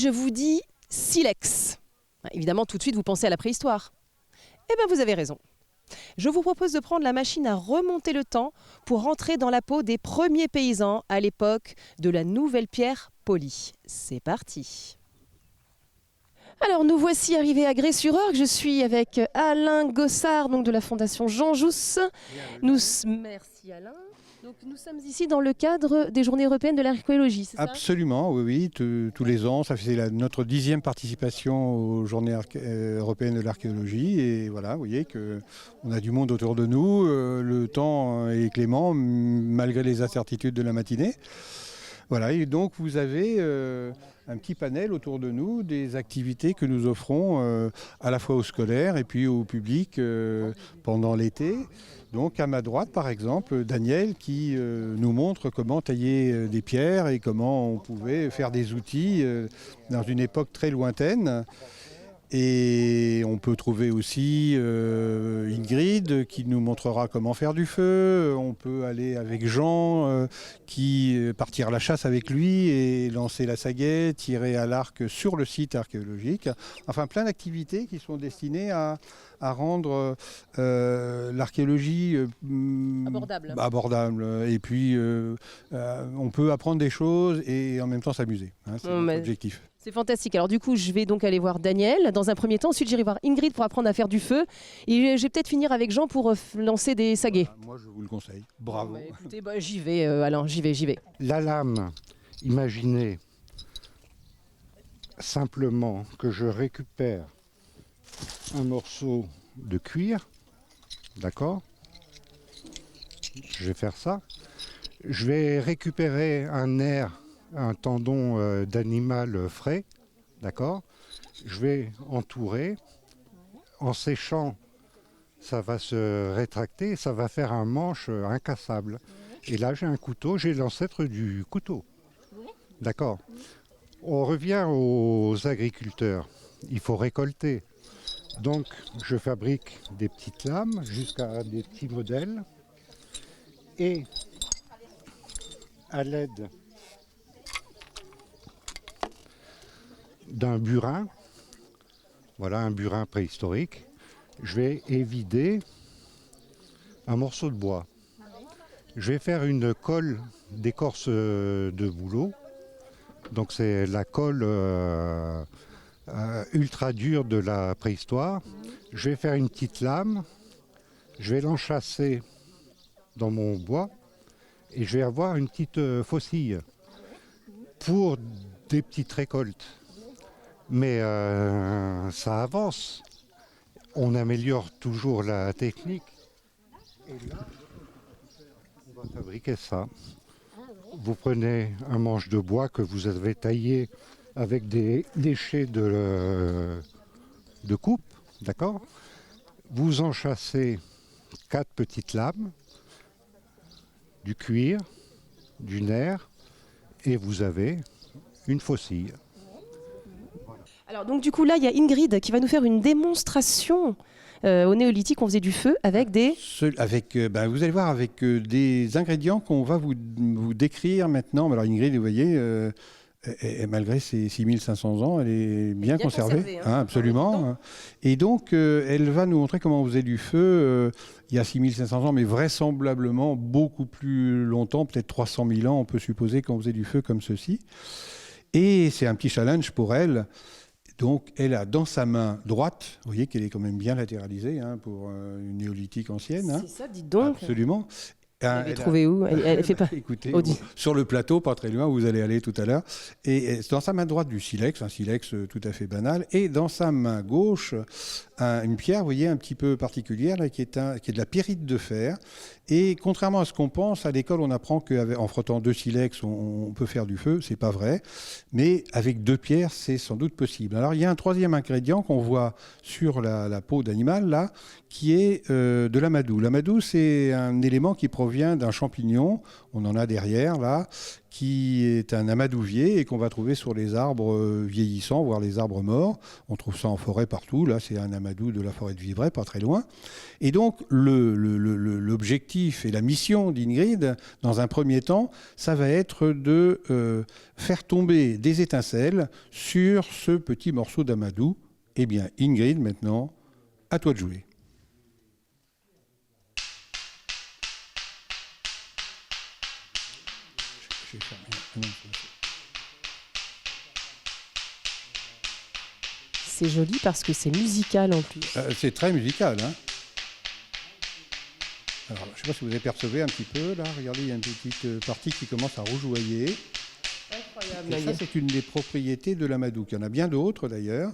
je vous dis silex, évidemment tout de suite vous pensez à la préhistoire. Eh bien vous avez raison. Je vous propose de prendre la machine à remonter le temps pour rentrer dans la peau des premiers paysans à l'époque de la nouvelle pierre polie. C'est parti. Alors nous voici arrivés à Grez-sur-Orge. Je suis avec Alain Gossard, donc de la Fondation Jean Jousse. Merci Alain. Donc nous sommes ici dans le cadre des Journées européennes de l'archéologie, c'est ça? Absolument, oui, tous les ans. Ça fait notre 10e participation aux Journées européennes de l'archéologie. Et voilà, vous voyez qu'on a du monde autour de nous. Le temps est clément, malgré les incertitudes de la matinée. Voilà, et donc vous avez un petit panel autour de nous des activités que nous offrons à la fois aux scolaires et puis au public pendant l'été. Donc à ma droite, par exemple, Daniel qui nous montre comment tailler des pierres et comment on pouvait faire des outils dans une époque très lointaine. Et on peut trouver aussi Ingrid qui nous montrera comment faire du feu. On peut aller avec Jean partir à la chasse avec lui et lancer la sagaie, tirer à l'arc sur le site archéologique. Enfin plein d'activités qui sont destinées à rendre l'archéologie abordable. Et puis on peut apprendre des choses et en même temps s'amuser. Hein, c'est notre objectif. C'est fantastique. Alors du coup, je vais donc aller voir Daniel dans un premier temps. Ensuite, j'irai voir Ingrid pour apprendre à faire du feu. Et je vais peut-être finir avec Jean pour lancer des saguets. Moi, je vous le conseille. Bravo. Écoutez, j'y vais, Alain. J'y vais. La lame, imaginez simplement que je récupère un morceau de cuir. D'accord ? Je vais faire ça. Je vais récupérer un nerf, un tendon d'animal frais, d'accord. Je vais entourer. En séchant, ça va se rétracter, ça va faire un manche incassable. Et là, j'ai un couteau, j'ai l'ancêtre du couteau. D'accord. On revient aux agriculteurs. Il faut récolter. Donc, je fabrique des petites lames jusqu'à des petits modèles. Et à l'aide d'un burin, voilà un burin préhistorique, je vais évider un morceau de bois. Je vais faire une colle d'écorce de bouleau. Donc c'est la colle ultra dure de la préhistoire. Je vais faire une petite lame, je vais l'enchasser dans mon bois et je vais avoir une petite faucille pour des petites récoltes. Mais ça avance. On améliore toujours la technique. Et là, on va fabriquer ça. Vous prenez un manche de bois que vous avez taillé avec des déchets de coupe, d'accord ? Vous enchâssez 4 petites lames, du cuir, du nerf, et vous avez une faucille. Alors donc du coup là il y a Ingrid qui va nous faire une démonstration au néolithique. On faisait du feu avec des... vous allez voir avec des ingrédients qu'on va vous décrire maintenant. Alors Ingrid, vous voyez, malgré ses 6500 ans, elle est bien conservée. Hein, absolument. Et donc elle va nous montrer comment on faisait du feu il y a 6500 ans, mais vraisemblablement beaucoup plus longtemps, peut-être 300 000 ans, on peut supposer qu'on faisait du feu comme ceci. Et c'est un petit challenge pour elle. Donc, elle a dans sa main droite, vous voyez qu'elle est quand même bien latéralisée pour une néolithique ancienne. Hein. C'est ça, dites donc. Absolument. Vous l'avez trouvée où? Elle fait pas. Écoutez, sur le plateau, pas très loin, où vous allez aller tout à l'heure. Et dans sa main droite, du silex, un silex tout à fait banal. Et dans sa main gauche, une pierre, vous voyez, un petit peu particulière, là, qui est de la pyrite de fer. Et contrairement à ce qu'on pense, à l'école, on apprend qu'en frottant 2 silex, on peut faire du feu. C'est pas vrai. Mais avec 2 pierres, c'est sans doute possible. Alors, il y a un troisième ingrédient qu'on voit sur la peau d'animal, là, qui est de l'amadou. L'amadou, c'est un élément qui provient provient d'un champignon, on en a derrière là, qui est un amadouvier et qu'on va trouver sur les arbres vieillissants, voire les arbres morts. On trouve ça en forêt partout, là c'est un amadou de la forêt de Vivray, pas très loin. Et donc l'objectif et la mission d'Ingrid, dans un premier temps, ça va être de faire tomber des étincelles sur ce petit morceau d'amadou. Eh bien Ingrid, maintenant, à toi de jouer. C'est joli parce que c'est musical en plus. C'est très musical. Hein. Alors, je ne sais pas si vous avez percevé un petit peu. Là, regardez, il y a une petite partie qui commence à rougeoyer. Incroyable. Et ça, c'est une des propriétés de l'amadou. Il y en a bien d'autres d'ailleurs.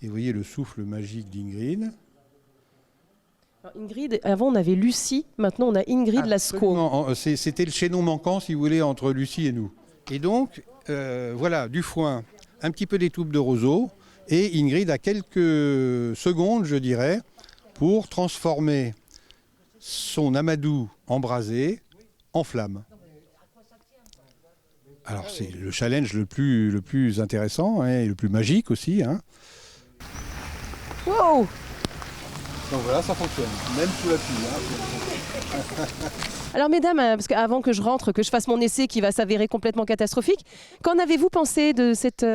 Et vous voyez le souffle magique d'Ingrid. Ingrid, avant on avait Lucie, maintenant on a Ingrid Lascaux. C'était le chaînon manquant, si vous voulez, entre Lucie et nous. Et donc, voilà, du foin, un petit peu d'étoupe de roseau, et Ingrid a quelques secondes, je dirais, pour transformer son amadou embrasé en flamme. Alors c'est le challenge le plus intéressant, hein, et le plus magique aussi. Hein. Wow! Donc voilà, ça fonctionne, même sous la pluie. Hein. Alors mesdames, parce qu'avant que je rentre, que je fasse mon essai qui va s'avérer complètement catastrophique, qu'en avez-vous pensé de cette...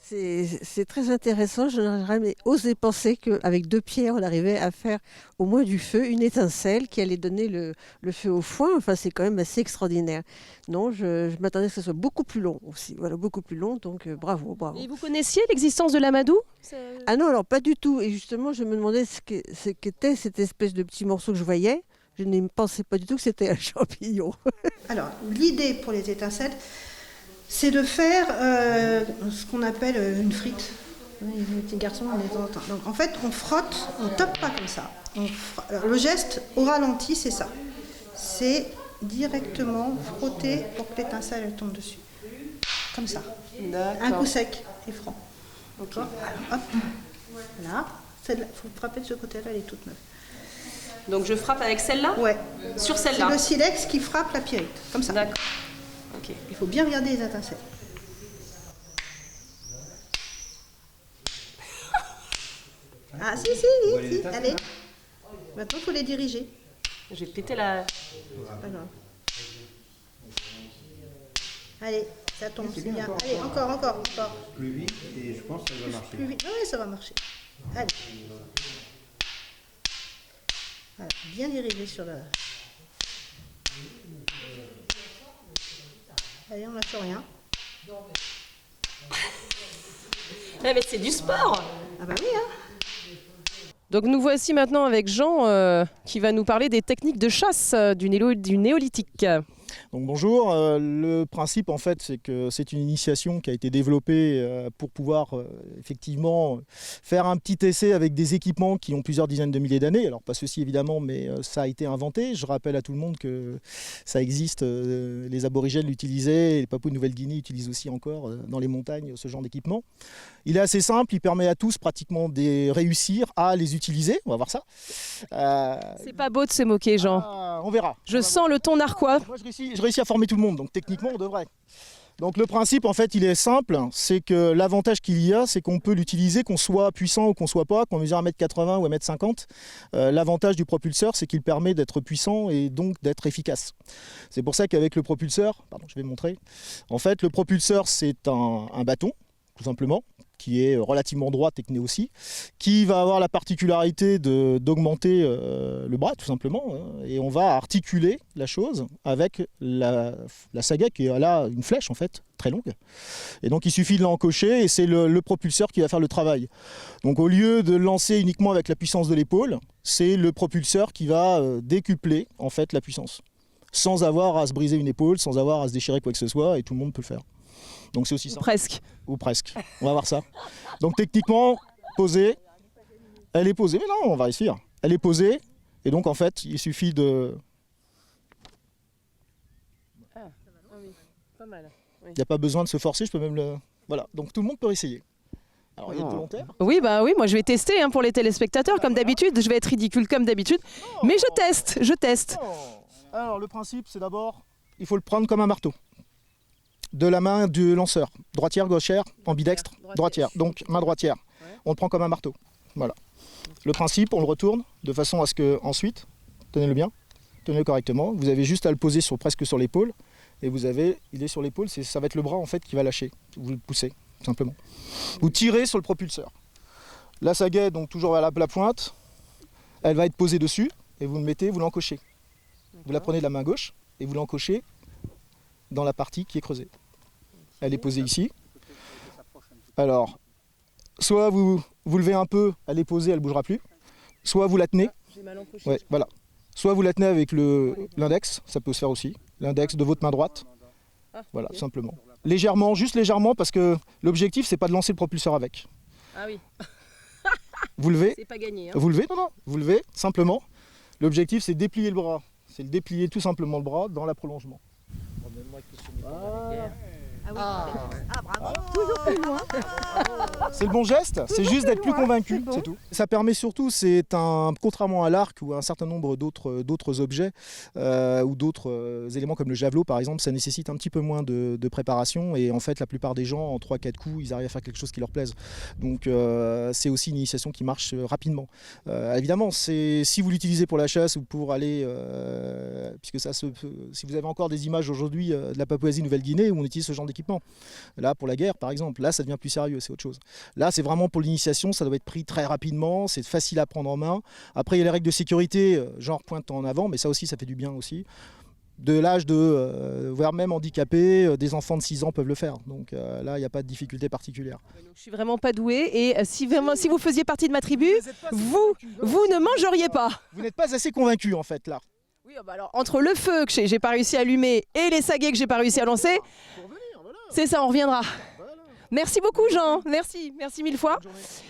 C'est très intéressant, je n'aurais jamais osé penser qu'avec 2 pierres, on arrivait à faire au moins du feu, une étincelle qui allait donner le feu au foin. Enfin, c'est quand même assez extraordinaire. Non, je m'attendais à ce que ce soit beaucoup plus long aussi, voilà, beaucoup plus long, donc bravo. Et vous connaissiez l'existence de l'amadou ? Ah non, alors pas du tout, et justement, je me demandais ce qu'était cette espèce de petit morceau que je voyais. Je ne pensais pas du tout que c'était un champignon. Alors, l'idée pour les étincelles, c'est de faire ce qu'on appelle une frite. Les petits garçons, on les entend. Donc, en fait, on frotte, on ne tape pas comme ça. Alors, le geste au ralenti, c'est ça. C'est directement frotter pour que l'étincelle elle tombe dessus. Comme ça. D'accord. Un coup sec et franc. Ok. Alors, hop. Voilà. Il faut frapper de ce côté-là, elle est toute neuve. Donc je frappe avec celle-là ? Ouais. Sur celle-là ? C'est le silex qui frappe la pyrite, comme ça. D'accord. Ok. Il faut bien regarder les étincelles. Ah si, si. Allez. Maintenant, il faut les diriger. J'ai pété la... Pas grave. Allez, ça tombe, c'est bien. Allez, encore. Plus vite, et je pense que ça va marcher. Plus vite. Oui, ça va marcher. Allez. Voilà, bien dirigé sur le... Allez, on lâche rien. Mais c'est du sport ! Ah bah oui, hein. Donc nous voici maintenant avec Jean qui va nous parler des techniques de chasse du néolithique. Donc bonjour, le principe en fait c'est que c'est une initiation qui a été développée pour pouvoir effectivement faire un petit essai avec des équipements qui ont plusieurs dizaines de milliers d'années. Alors pas ceci évidemment, mais ça a été inventé. Je rappelle à tout le monde que ça existe, les aborigènes l'utilisaient, et les Papous de Nouvelle-Guinée utilisent aussi encore dans les montagnes ce genre d'équipement. Il est assez simple, il permet à tous pratiquement de réussir à les utiliser, on va voir ça. C'est pas beau de se moquer, Jean. On verra. Je sens le ton narquois. Moi je réussis à former tout le monde, donc techniquement on devrait. Donc le principe en fait il est simple, c'est que l'avantage qu'il y a c'est qu'on peut l'utiliser qu'on soit puissant ou qu'on soit pas, qu'on mesure 1m80 ou 1m50. L'avantage du propulseur c'est qu'il permet d'être puissant et donc d'être efficace. C'est pour ça qu'avec le propulseur, pardon je vais montrer, en fait le propulseur c'est un bâton tout simplement, qui est relativement droit, techné aussi, qui va avoir la particularité d'augmenter le bras tout simplement, hein, et on va articuler la chose avec la saga qui est là une flèche en fait, très longue. Et donc il suffit de l'encocher et c'est le propulseur qui va faire le travail. Donc au lieu de lancer uniquement avec la puissance de l'épaule, c'est le propulseur qui va décupler en fait la puissance, sans avoir à se briser une épaule, sans avoir à se déchirer quoi que ce soit, et tout le monde peut le faire. Donc c'est aussi ça. Presque. Ou presque. On va voir ça. Donc techniquement, posée. Elle est posée. Mais non, on va réussir. Elle est posée. Et donc en fait, il suffit de... Ah, oui. Pas mal. Il n'y a pas besoin de se forcer, je peux même le... Voilà. Donc tout le monde peut essayer. Alors il y a le volontaire. Oui, bah oui, moi je vais tester pour les téléspectateurs, comme d'habitude. Je vais être ridicule comme d'habitude. Mais je teste. Non. Alors le principe, c'est d'abord, il faut le prendre comme un marteau. De la main du lanceur, droitière, gauchère, ambidextre, droitière. Donc main droitière. On le prend comme un marteau. Voilà. Le principe, on le retourne de façon à ce que ensuite, tenez-le bien, tenez-le correctement. Vous avez juste à le poser presque sur l'épaule. Et il est sur l'épaule, ça va être le bras en fait qui va lâcher. Vous le poussez, tout simplement. Vous tirez sur le propulseur. La sagaie, donc toujours à la pointe, elle va être posée dessus et vous le mettez, vous l'encochez. Vous la prenez de la main gauche et vous l'encochez dans la partie qui est creusée. Elle est posée ici. Alors, soit vous levez un peu, elle est posée, elle ne bougera plus. Soit vous la tenez. Ouais, voilà. Soit vous la tenez avec l'index, ça peut se faire aussi. L'index de votre main droite. Voilà, tout simplement. Légèrement, juste légèrement, parce que l'objectif, c'est pas de lancer le propulseur avec. Ah oui. Vous levez. C'est pas gagné. Hein. Vous levez, non, vous levez, simplement. L'objectif, c'est de déplier le bras. C'est de déplier tout simplement le bras dans la prolongement. C'est le bon geste, c'est juste d'être plus convaincu, c'est tout. Ça permet surtout, contrairement à l'arc ou à un certain nombre d'autres objets ou d'autres éléments comme le javelot par exemple, ça nécessite un petit peu moins de préparation et en fait la plupart des gens en 3-4 coups ils arrivent à faire quelque chose qui leur plaise. Donc c'est aussi une initiation qui marche rapidement. Évidemment, si vous l'utilisez pour la chasse ou pour aller, puisque si vous avez encore des images aujourd'hui de la Papouasie-Nouvelle-Guinée où on utilise ce genre d'équipement. Là, pour la guerre, par exemple, là, ça devient plus sérieux, c'est autre chose. Là, c'est vraiment pour l'initiation, ça doit être pris très rapidement, c'est facile à prendre en main. Après, il y a les règles de sécurité, genre pointe en avant, mais ça aussi, ça fait du bien aussi. De l'âge voire même handicapé, des enfants de 6 ans peuvent le faire. Donc là, il n'y a pas de difficulté particulière. Donc, je suis vraiment pas douée et si vous faisiez partie de ma tribu, vous ne mangeriez pas. Vous n'êtes pas assez convaincu, en fait, là. Oui, bah alors, entre le feu que j'ai pas réussi à allumer et les saguets que j'ai pas réussi à lancer, c'est ça, on reviendra. Voilà. Merci beaucoup Jean, merci mille fois.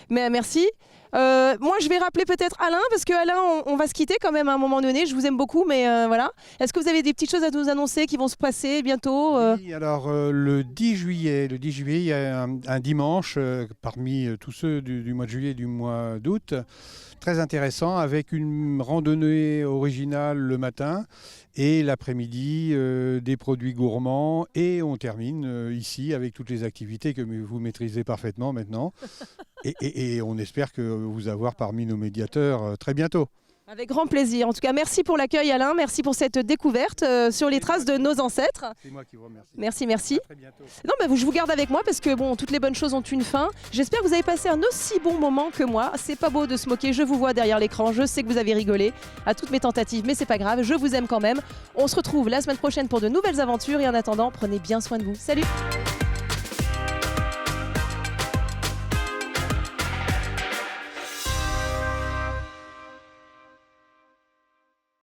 Mais merci. Moi je vais rappeler peut-être Alain, parce que Alain, on va se quitter quand même à un moment donné, je vous aime beaucoup, mais voilà. Est-ce que vous avez des petites choses à nous annoncer qui vont se passer bientôt Oui, alors le 10 juillet, il y a un dimanche, parmi tous ceux du mois de juillet et du mois d'août, très intéressant, avec une randonnée originale le matin et l'après-midi des produits gourmands, et on termine ici avec toutes les activités que vous maîtrisez parfaitement maintenant et on espère que vous avoir parmi nos médiateurs très bientôt. Avec grand plaisir. En tout cas, merci pour l'accueil Alain, merci pour cette découverte sur les traces de nos ancêtres. C'est moi qui vous remercie. Merci. À très bientôt. Non, bah, je vous garde avec moi parce que bon, toutes les bonnes choses ont une fin. J'espère que vous avez passé un aussi bon moment que moi. C'est pas beau de se moquer, je vous vois derrière l'écran, je sais que vous avez rigolé à toutes mes tentatives, mais c'est pas grave, je vous aime quand même. On se retrouve la semaine prochaine pour de nouvelles aventures et en attendant, prenez bien soin de vous. Salut!